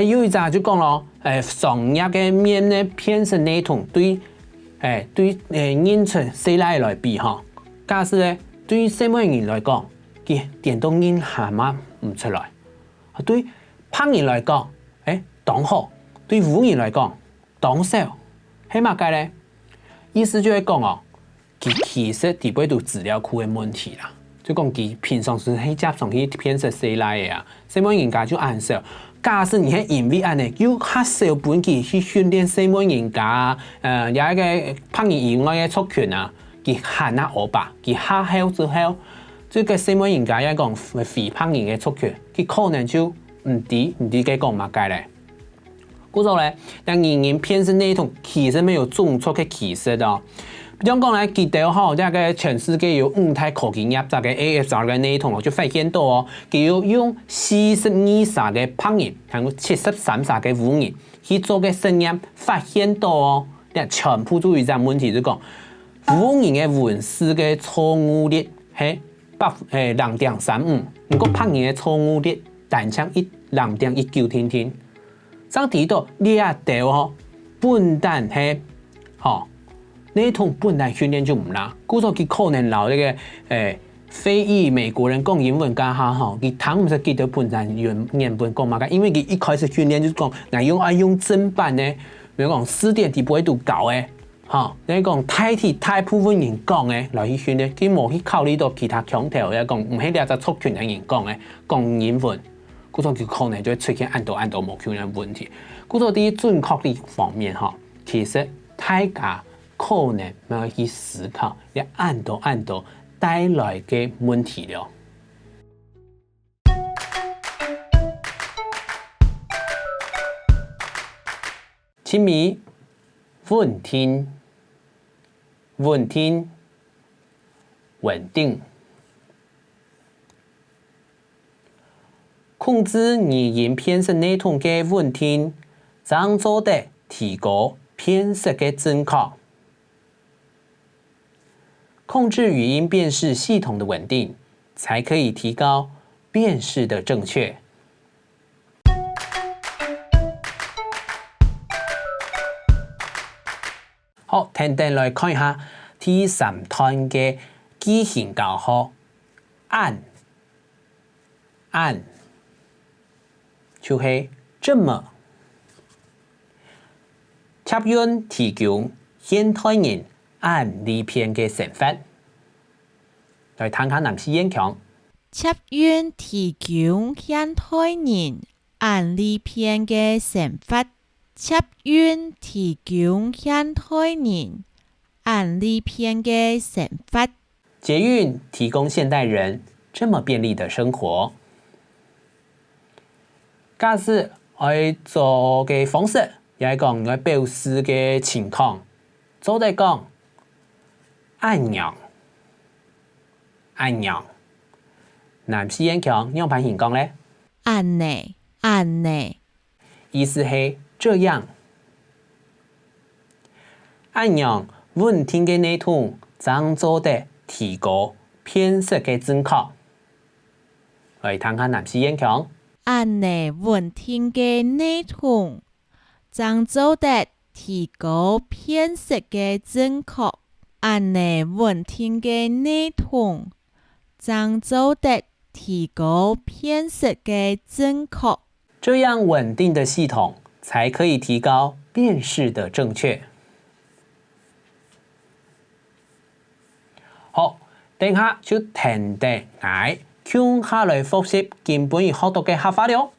有一隻就講咯，商業嘅面咧偏食內容對演出細來來比吼，假使咧對什麼人來講，佢電動人係嘛唔出來，對胖人來講，當好；對婦人來講，當少，係乜解咧？意思就係講哦，佢其實底背度資料庫嘅問題啦，就講佢平常時係接上去偏食細來嘅啊，什麼人家就按少。假使你係因為安尼，要較少本錢去訓練什麼人家，有一個胖人以外嘅族群啊，佢限下學吧，佢下後之後，即個什麼人家一講肥胖人嘅族群，佢可能就唔知佢講乜解咧。故所咧，但人人偏食內容其實沒有種出嘅其實的。比方講咧，記得吼，即個全世界有5大科技業，即個 ASR 嘅內容就發現到哦，佢要用42歲嘅胖人，同73歲嘅婦人去做嘅實驗，發現到哦，全部都有一個問題，就講婦人嘅文字嘅錯誤率係0.35，不過胖人嘅錯誤率單槍0.19天天。上提到呢一條吼，本單係吼。呢種本來訓練就唔啦，故所佢可能留呢個非裔美國人講英文家下吼，佢談唔識記得本身原本講乜嘅，因為佢一開始訓練就講，我用正版嘅，比如講4.0不會度搞嘅，嚇，你講大部分人講嘅來去訓練，佢冇去考慮到其他強調嘅講，唔係呢個族群嘅人講嘅講英文，故所佢可能就會出現按到冇可能問題，故所啲準確率方面嚇，其實大家可能要去思考，你按到帶來嘅問題了。親密、穩定，控制語言偏食內容嘅穩定，將做得提高偏食嘅準確。控制語音辨識系統的穩定，才可以提高辨識的正確。好，等等來看一下第3段嘅句型教學。按，就是這麼。插用提供現代人按呢篇嘅成法，來睇下南市演講。插用提供現代人按呢篇嘅成法，插用提供現代人按呢篇嘅成法。捷運提供現代人這麼便利的生活。假使我做嘅方式，也係講我表示嘅情況，做嚟講。按樣，南市演講用排形講咧？按呢，意思係這樣。按樣穩定嘅內容，將做得提高辨識嘅準確。來睇下南市演講。按呢穩定嘅內容，將做得提高辨識嘅準確。按呢穩定嘅內容，將做得提高辨識嘅準確。這樣穩定的系統，才可以提高辨識的正確。好，等下就停定，向下來複習基本學到嘅學法了。